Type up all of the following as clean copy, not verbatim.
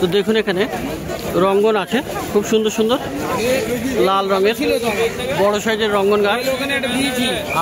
তো দেখুন এখানে রঙ্গন আছে, খুব সুন্দর সুন্দর লাল রঙের বড় সাইজের রঙ্গন গাছ।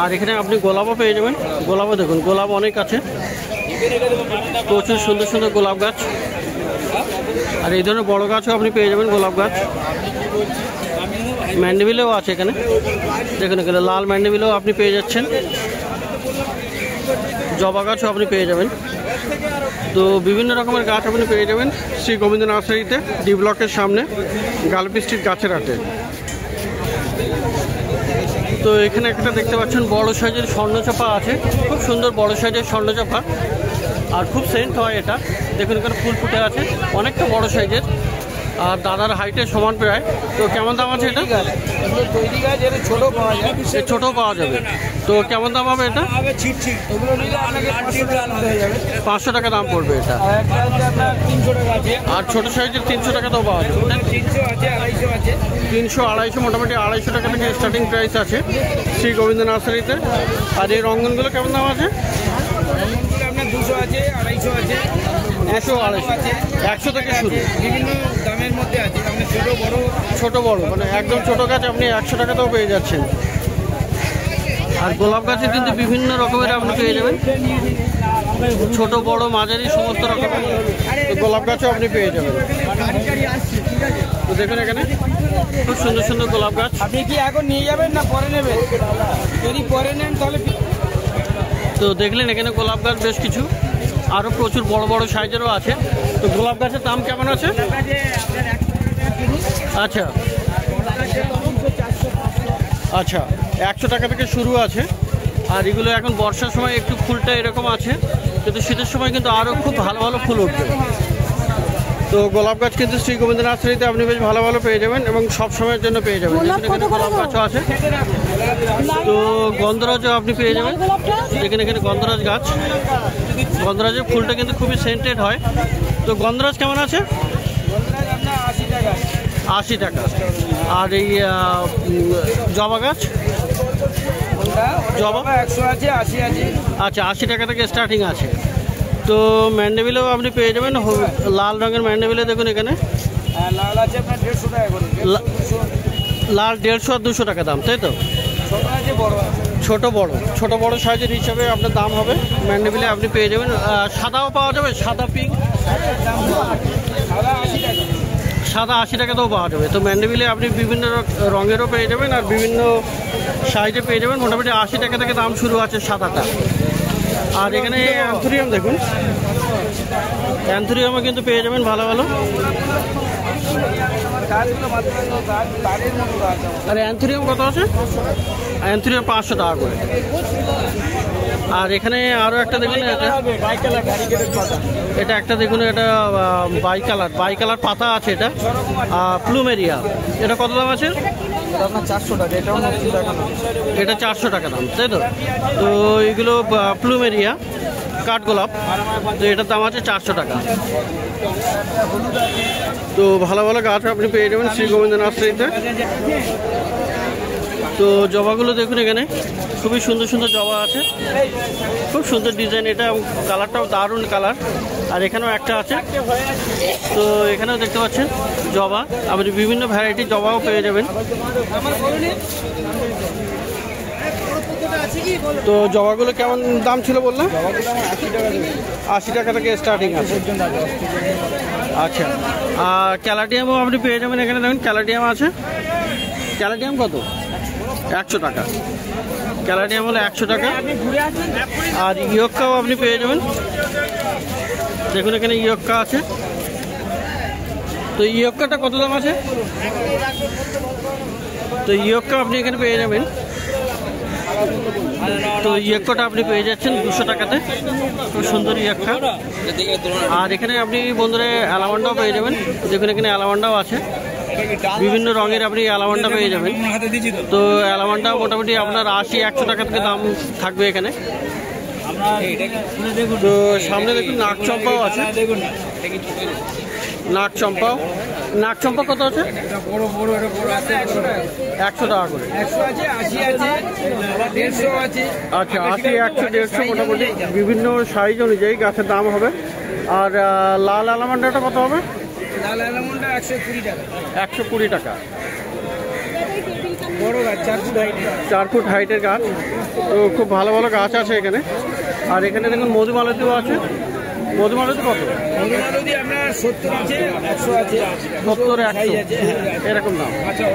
আর এখানে আপনি গোলাপও পেয়ে যাবেন। গোলাপও দেখুন, গোলাপ অনেক আছে, প্রচুর সুন্দর সুন্দর গোলাপ গাছ। আর এই ধরনের বড় গাছও আপনি পেয়ে যাবেন, গোলাপ গাছ। ম্যান্ডেভিলেও আছে এখানে, দেখুন এখানে লাল ম্যান্ডেভিলেও আপনি পেয়ে যাচ্ছেন। জবা গাছও আপনি পেয়ে যাবেন। তো বিভিন্ন রকমের গাছ আপনি পেয়ে যাবেন শ্রী গোবিন্দ নার্সারিতে, ডি ব্লকের সামনে গালপি স্ট্রিট গাছের হাটে। তো এখানে একটা দেখতে পাচ্ছেন বড় সাইজের স্বর্ণচাপা আছে, খুব সুন্দর বড় সাইজের স্বর্ণচাপা, আর খুব সেন্ট হয় এটা। দেখুন এখানে ফুল ফুটে আছে, অনেকটা বড় সাইজের, আর দাদার হাইটের সমান প্রায়। তো কেমন দাম আছে এটা? ছোটো পাওয়া যাবে। তো কেমন দাম হবে এটা? 500 টাকা দাম পড়বে এটা। আর ছোটো সাইজের 300 টাকাতেও পাওয়া যাবে। 300, 250, মোটামুটি 250 টাকা থেকে স্টার্টিং প্রাইস আছে শ্রী গোবিন্দ নার্সারিতে। আর এই রঙ্গনগুলো কেমন দাম আছে? 200 আছে, 250 আছে, 200, 250, 100 থেকে শুরু, বিভিন্ন দামের মধ্যে আছে। ছোট বড় মানে একদম ছোট গাছ আপনি 100 টাকাতেও পেয়ে যাচ্ছেন। আর গোলাপ গাছে কিন্তু বিভিন্ন রকমের আপনি পেয়ে যাবেন, ছোট বড় মাঝারি সমস্ত রকমের গোলাপ গাছও আপনি পেয়ে যাবেন। তো দেখুন এখানে খুব সুন্দর সুন্দর গোলাপ গাছ। আপনি কি এখন নিয়ে যাবেন না পরে নেবেন? যদি পরে নেন তাহলে। তো দেখলেন এখানে গোলাপ গাছ বেশ কিছু, আরও প্রচুর বড় বড় সাইজেরও আছে। তো গোলাপ গাছের দাম কেমন আছে? আচ্ছা আচ্ছা, 100 টাকা থেকে শুরু আছে। আর এগুলো এখন বর্ষার সময় একটু ফুলটা এরকম আছে, কিন্তু শীতের সময় কিন্তু আরও খুব ভালো ভালো ফুল উঠবে। তো গোলাপ গাছ কিন্তু শ্রী গোবিন্দ নার্সারিতে আপনি বেশ ভালো ভালো পেয়ে যাবেন এবং সব সময়ের জন্য পেয়ে যাবেন। গোলাপ গাছও আছে। তো গন্ধরাজও আপনি পেয়ে যাবেন, যেখানে এখানে গন্ধরাজ গাছ, গন্ধরাজের ফুলটা কিন্তু খুবই সেন্টেড হয়। তো গন্ধরাজ কেমন আছে? 80 টাকা। আর এই জবা গাছ, জবা 100 আছে, 80 আছে। আচ্ছা, 80 টাকা থেকে স্টার্টিং আছে। তো ম্যান্ডেভিলেও আপনি পেয়ে যাবেন, লাল রঙের ম্যান্ডেভিলে দেখুন এখানে লাল আছে আপনার 150 টাকা করে। লাল 150 আর 200 টাকা দাম, তাই তো? ছোট বড় সাইজের হিসাবে আপনার দাম হবে। ম্যান্ডেভিলে আপনি পেয়ে যাবেন। সাদাও পাওয়া যাবে, সাদা পিঙ্ক, সাদা 80 টাকাতেও পাওয়া যাবে। তো ম্যান্ডেভিলে আপনি বিভিন্ন রঙেরও পেয়ে যাবেন আর বিভিন্ন সাইজে পেয়ে যাবেন। মোটামুটি 80 টাকা থেকে দাম শুরু আছে সাদাটা। আর এখানে অ্যান্থুরিয়াম দেখুন, অ্যান্থুরিয়ামও কিন্তু পেয়ে যাবেন ভালো ভালো। আর অ্যান্থুরিয়াম কত আছে? অ্যান্থুরিয়াম 500 টাকা করে। আর এখানে আরও একটা দেখুন, এটা একটা দেখুন, এটা বাই কালার পাতা আছে, এটা প্লুমেরিয়া। এটা কত দাম আছে? আপনার 400 টাকা। এটাও 90 টাকা। এটা 400 টাকা দাম, তাই তো? তো এইগুলো প্লুমেরিয়া কাঠগোলাপ, তো এটার দাম আছে 400 টাকা। তো ভালো ভালো গাছ আপনি পেয়ে যাবেন শ্রী গোবিন্দ নার্সারিতে। তো জবাগুলো দেখুন এখানে খুবই সুন্দর সুন্দর জবা আছে, খুব সুন্দর ডিজাইন, এটা কালারটাও দারুণ কালার। আর এখানেও একটা আছে। তো এখানেও দেখতে পাচ্ছেন জবা, আপনি বিভিন্ন ভ্যারাইটির জবাও পেয়ে যাবেন। তো জবাগুলো কেমন দাম ছিল বললাম? 80 টাকা থেকে স্টার্টিং আছে। আচ্ছা, আর ক্যালাডিয়ামও আপনি পেয়ে যাবেন এখানে। দেখুন ক্যালাডিয়াম আছে। ক্যালাডিয়াম কত? 100 টাকা। ক্যালাডিয়াম হলো 100 টাকা। আর ইয়ক্কাও আপনি পেয়ে যাবেন, দেখুন এখানে ইয়ক্কা আছে। তো ইয়ক্কাটা কত দাম আছে? তো ইয়ক্কা আপনি এখানে পেয়ে যাবেন। তো ইয়ক্কাটা আপনি পেয়ে যাচ্ছেন 200 টাকাতে, খুব সুন্দর ইয়ক্কা। আর এখানে আপনি বন্ধুরা অ্যালামান্ডাও পেয়ে যাবেন, দেখুন এখানে অ্যালামান্ডাও আছে, বিভিন্ন রঙের আপনি অ্যালামান্ডা পেয়ে যাবেন। তো অ্যালামান্ডা মোটামুটি আপনার 80-100 টাকা থেকে দাম থাকবে এখানে। তো সামনে দেখুন নাগচম্পাও আছে, নাগচম্পা কত আছে? 100 টাকা করে। আচ্ছা, 80, 100, 150 মোটামুটি বিভিন্ন সাইজ অনুযায়ী গাছের দাম হবে। আর লাল অ্যালামান্ডাটা কত হবে? লাল অ্যালমন্ডটা 120 টাকা। 120 টাকা। বড় গাছ 4 ফুট হাইট। 4 ফুট হাইটের গাছ। তো খুব ভালো ভালো গাছ আছে এখানে। আর এখানে দেখুন মধুমালতিও আছে। মধুমালতি কত? মধুমালতি আপনার 70 আছে, 100 আছে, 70, 100 আছে। এরকম দাম। আচ্ছা,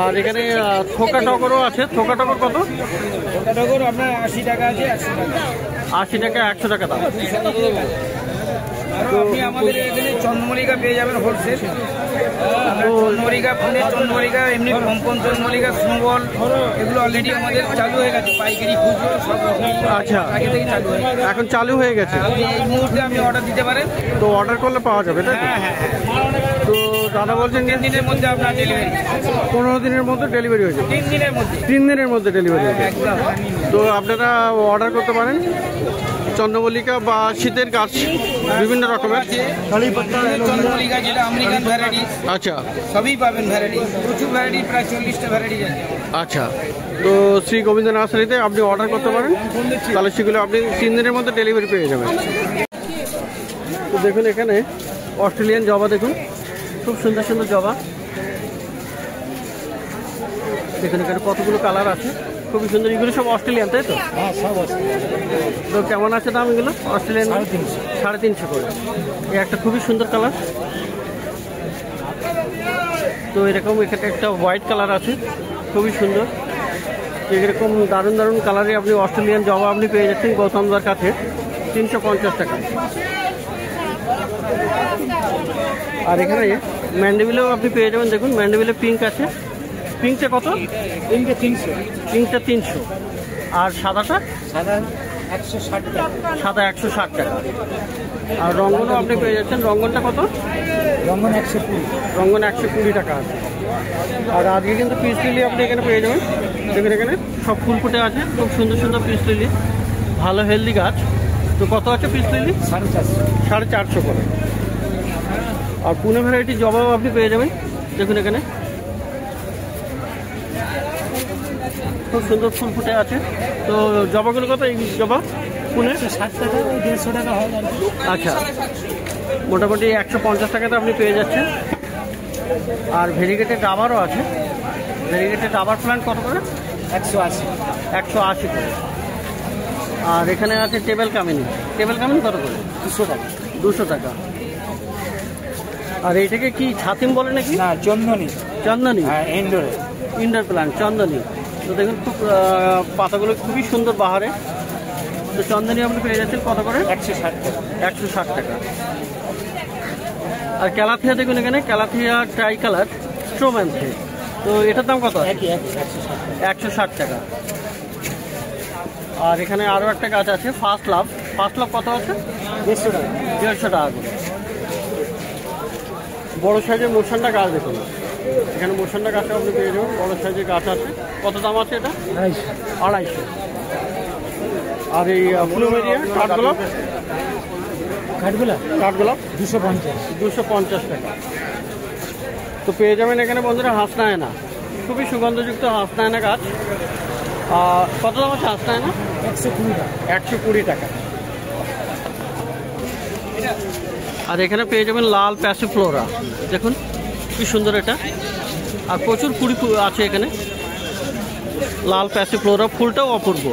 আর এখানে থোকা টগরও আছে। থোকা টগর কত? ওটা টগর আপনার 80 টাকা আছে, 100 টাকা। 80 টাকা, 100 টাকা দাম। আর আপনি আমাদের এখানে চন্দ্রমল্লিকা পেয়ে যাবেন হোলসেল। চন্দ্রমল্লিকা, ফুলের চন্দ্রমল্লিকা, এমনি কম্পন চন্দ্রমল্লিকা, স্নোবল, এগুলো অলরেডি আমাদের চালু হয়ে গেছে। পাইকারি, খুচরো সব রকম আচ্ছা, আগে থেকে চালু হয়ে গেছে। এখন চালু হয়ে গেছে। আপনি এই মুহূর্তে আপনি অর্ডার দিতে পারেন। তো অর্ডার করলে পাওয়া যাবে, তাই তো? হ্যাঁ। তো দাদা বলছেন 3 দিনের মধ্যে আপনার ডেলিভারি। 15 দিনের মধ্যে ডেলিভারি হয়ে যাবে। 3 দিনের মধ্যে। 3 দিনের মধ্যে ডেলিভারি হয়ে যাবে। একদম। তো আপনারা অর্ডার করতে পারেন। চন্দ্রমল্লিকা বা শীতের গাছ বিভিন্ন রকমের। চন্দ্রমল্লিকা যেটা আমেরিকান ভ্যারাইটি, আচ্ছা সবই পাবেন ভ্যারাইটি। প্রচুর ভ্যারাইটি, প্রায় 40টা ভ্যারাইটি আছে। আচ্ছা। তো শ্রী গোবিন্দ নার্সারিতে আপনি অর্ডার করতে পারেন, তাহলে সেগুলো আপনি 3 দিনের মধ্যে ডেলিভারি পেয়ে যাবেন। তো দেখুন এখানে অস্ট্রেলিয়ান জবা, দেখুন খুব সুন্দর সুন্দর জবা। দেখুন এখানে কতগুলো কালার আছে, খুবই সুন্দর। এগুলো সব অস্ট্রেলিয়ান, তাই তো? হ্যাঁ, সব আছে। তো কেমন আছে দাম এগুলো? অস্ট্রেলিয়ান 350 করে। এই একটা খুবই সুন্দর কালার। তো এরকম এখানে একটা হোয়াইট কালার আছে, খুবই সুন্দর। এরকম দারুণ দারুণ কালারে আপনি অস্ট্রেলিয়ান জবা আপনি পেয়ে যাচ্ছেন গৌতমদার কাছে 350 টাকা। আর এখানে ম্যান্ডেভিলেও আপনি পেয়ে যাবেন। দেখুন ম্যান্ডেভিলে পিঙ্ক আছে। পিঙ্কটা কত? তিনটে 300। পিঙ্কটা 300। আর সাদাটা? সাদা 160 টাকা। সাদা 160 টাকা। আর রঙ্গনও আপনি পেয়ে যাচ্ছেন। রঙ্গনটা কত? রঙন 120। রঙ্গন 120 টাকা আছে। আর আজকে কিন্তু পিস লিলি আপনি এখানে পেয়ে যাবেন। দেখুন এখানে সব ফুল ফুটে আছে, খুব সুন্দর সুন্দর পিস লিলি, ভালো হেলদি গাছ। তো কত আছে পিস লিলি? 450। 450 করে। আর পুনে ভ্যারাইটির জবাও আপনি পেয়ে যাবেন। দেখুন এখানে খুব সুন্দর ফুল ফুটে আছে। তো জবাগুলো কত? এই জবা পুনে 60 টাকা, 150 টাকা হয়। আচ্ছা, মোটামুটি 150 টাকাতে আপনি পেয়ে যাচ্ছেন। আর ভেরিগেটেড রাবারও আছে। ভেরিগেটেড রাবার প্ল্যান্ট কত করে? 180। 180 করে। আর এখানে আছে টেবিল কামিনী। টেবিল কামিনী কত করে? 200 টাকা। 200 টাকা। আর এইটাকে কি ছাতিম বলে নাকি? না, চন্দনী। চন্দনী? হ্যাঁ, ইনডোরে। Indoor plant চন্দনী। তো দেখুন খুব পাতাগুলো খুবই সুন্দর বাহারে। তো চন্দনী আপনি পেয়ে যাচ্ছেন কত করে? 160 টাকা। 160 টাকা। আর ক্যালাথিয়া দেখুন এখানে, ক্যালাথিয়া ট্রাই কালার স্ট্রোম্যান্থে। তো এটার দাম কত? একই 160 টাকা। আর এখানে আরও একটা গাছ আছে ফার্স্ট লাভ। ফার্স্ট লাভ কত আছে? 150 টাকা। 150 টাকা করে। বড় সাইজের মোরসান্ডা গাছ দেখুন এখানে। মোরসান্ডা গাছে আপনি পেয়ে যাবেন, বড় সাইজের গাছ আছে। কত দাম আছে এটা? 250। আর এই প্লুমেরিয়া কাঠগোলাপ? কাঠগোলাপ 250 টাকা। তো পেয়ে যাবেন এখানে বন্ধুরা হাসনায়না, খুবই সুগন্ধযুক্ত হাসনায়না গাছ। কত দাম আছে হাসনায়না? 120 টাকা। আর এখানে পেয়ে যাবেন লাল প্যাসিফ্লোরা। দেখুন কি সুন্দর এটা। আর প্রচুর কুড়ি আছে এখানে। লাল প্যাসিফ্লোরা, ফুলটাও অপূর্ব।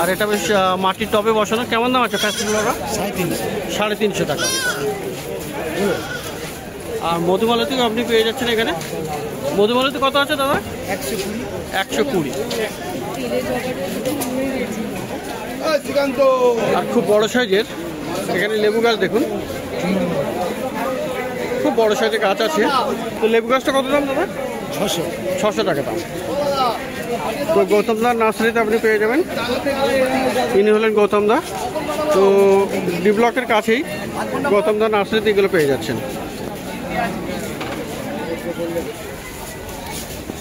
আর এটা বেশ মাটির টবে বসানো। কেমন দাম আছে প্যাসিফ্লোরা? 350 টাকা। আর মধুমালতিও আপনি পেয়ে যাচ্ছেন এখানে। মধুমালতি কত আছে দাদা? 120। আর খুব বড় সাইজের এখানে লেবু গাছ দেখুন, খুব বড় সাইজের গাছ আছে। তো লেবু গাছটা কত দাম দাদা? 600 টাকা দাম। তো গৌতমদার নার্সারিতে আপনি পেয়ে যাবেন। ইনি হলেন গৌতমদা। তো ডি ব্লকের কাছেই গৌতমদার নার্সারিতে এগুলো পেয়ে যাচ্ছেন।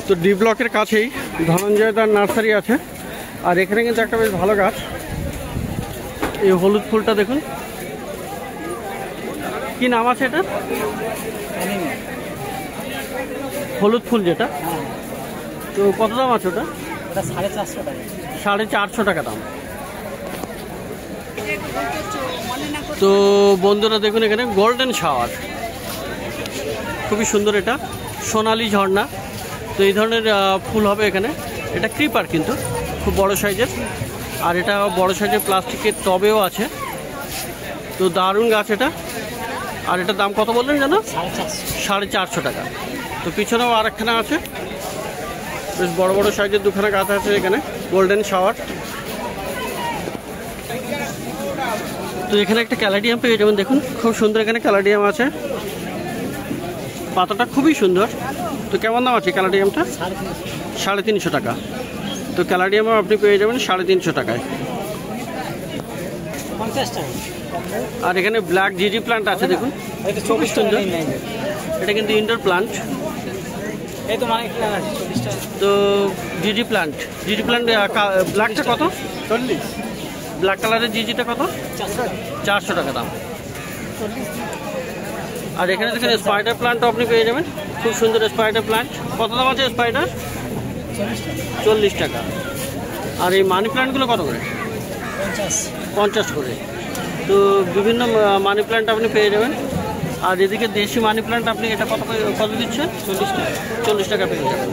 তো ডি ব্লকের কাছেই ধনঞ্জয়দার নার্সারি আছে। আর এখানে কিন্তু একটা বেশ ভালো গাছ, এই হলুদ ফুলটা দেখুন, কি নাম আছে এটা? হলুদ ফুল যেটা। তো কত দাম আছে ওটা? 450 টাকা। 450 টাকা দাম। তো বন্ধুরা দেখুন এখানে গোল্ডেন শাওয়ার। খুবই সুন্দর, এটা সোনালি ঝর্ণা। তো এই ধরনের ফুল হবে এখানে। এটা ক্রিপার কিন্তু খুব বড় সাইজের, আর এটা বড় সাইজের প্লাস্টিকের টবেও আছে। তো দারুণ গাছ এটা। আর এটার দাম কত বললেন জানো? 450 টাকা। তো পিছনেও আরেকখানা আছে, বেশ বড় বড় সাইজের দুখানা গাছ আছে এখানে, গোল্ডেন শাওয়ার। তো এখানে একটা ক্যালাডিয়াম পেয়ে যাবেন, দেখুন খুব সুন্দর এখানে ক্যালাডিয়াম আছে, পাতাটা খুবই সুন্দর। তো কেমন দাম আছে ক্যালাডিয়ামটা? 350 টাকা। তো ক্যালাডিয়ামও আপনি পেয়ে যাবেন 350 টাকায়। আর এখানে ব্ল্যাক জিজি প্লান্ট আছে, দেখুন খুবই সুন্দর। এটা কিন্তু ইনডোর প্লান্ট। তো জিজি প্লান্ট ব্ল্যাকটা কত? 40। ব্ল্যাক কালারের জিজিটা কত? 400 টাকা দাম। আর এখানে দেখেন স্পাইডার প্লান্টও আপনি পেয়ে যাবেন, খুব সুন্দর স্পাইডার প্লান্ট। কত দাম আছে স্পাইডার? 40 টাকা। আর এই মানি প্লান্টগুলো কত করে? 50 করে। তো বিভিন্ন মানি প্লান্ট আপনি পেয়ে যাবেন। আর এদিকে দেশি মানি প্লান্ট আপনি এটা কত দিচ্ছেন? 40 টাকা পেয়ে যাবেন।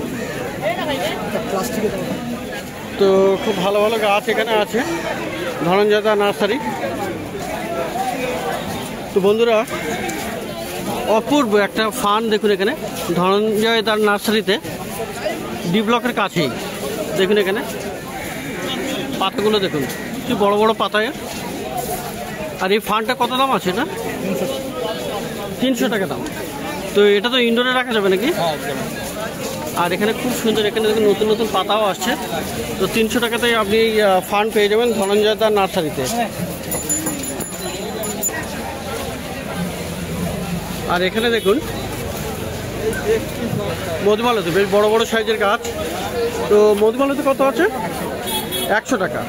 তো খুব ভালো ভালো গাছ এখানে আছে, ধনঞ্জয়দা নার্সারি। তো বন্ধুরা, অপূর্ব একটা ফান দেখুন এখানে ধনঞ্জয়দার নার্সারিতে, ডি ব্লকের কাছেই। দেখুন এখানে পাতাগুলো দেখুন, কি বড় বড় পাতায়। আর এই ফানটা কত দাম আছে? এটা 300 টাকা দাম। তো এটা তো ইনডোরে রাখা যাবে নাকি? আর এখানে খুব সুন্দর, এখানে দেখুন নতুন নতুন পাতাও আসছে। তো 300 টাকাতেই আপনি ফান পেয়ে যাবেন ধনঞ্জয়দার নার্সারিতে। আর এখানে দেখুন মধুমালতি, বেশ বড় বড় সাইজের গাছ। তো মধুমালতি কত আছে? 100 টাকা।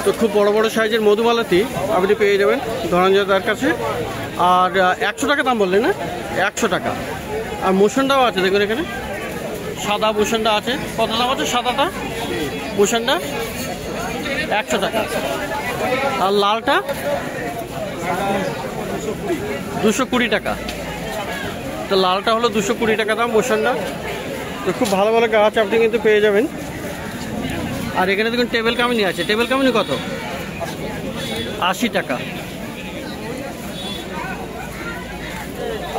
তো খুব বড় বড় সাইজের মধুমালতি আপনি পেয়ে যাবেন ধনঞ্জয়দার কাছে। আর 100 টাকা দাম বললেন না? 100 টাকা। আর মুসন্ডাও আছে দেখুন এখানে, সাদা মুসন্ডা আছে। কত দাম আছে সাদাটা? মুসন্ডা 100 টাকা। আর লালটা 220 টাকা। তো লালটা হলো 220 টাকা দাম মুসন্ডা। তো খুব ভালো ভালো গাছ আপনি কিন্তু পেয়ে যাবেন। আর এখানে দেখুন টেবিল কামিনী আছে। টেবিল কামিনী কত? 80 টাকা।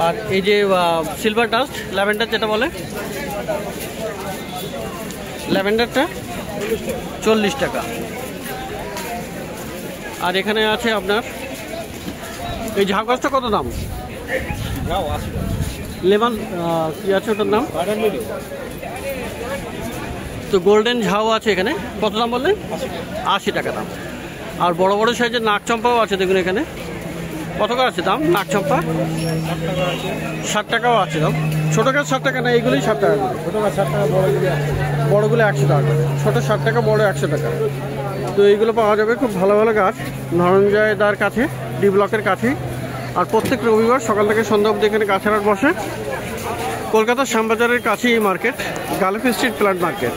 আর এই যে সিলভার ডাস্ট ল্যাভেন্ডার যেটা বলে, ল্যাভেন্ডারটা 40 টাকা। আর এখানে আছে আপনার এই ঝাউ গাছটা কত দাম? লেমন কি আছে ওটার নাম? তো গোল্ডেন ঝাউ আছে এখানে। কত দাম বললেন? 80 টাকা দাম। আর বড় বড় সাইজের নাকচম্পাও আছে দেখুন এখানে। কত করে আছে দাম নাকচম্পা? 60 টাকাও আছে দাম। ছোটো গাছ 60 টাকা না, এইগুলোই 60 টাকা করে। ছোটো গাছ 60 টাকা, বড়গুলো 100 টাকা করে। ছোটো 60 টাকা, বড় 100 টাকা। তো এইগুলো পাওয়া যাবে খুব ভালো ভালো গাছ ধনঞ্জয়দার কাছে, ডি ব্লকের কাছেই। আর প্রত্যেক রবিবার সকাল থেকে সন্ধ্যা অবধি এখানে গাছের হাট বসে। কলকাতার শ্যামবাজারের কাছেই এই মার্কেট, গালেফি স্ট্রিট প্লান্ট মার্কেট।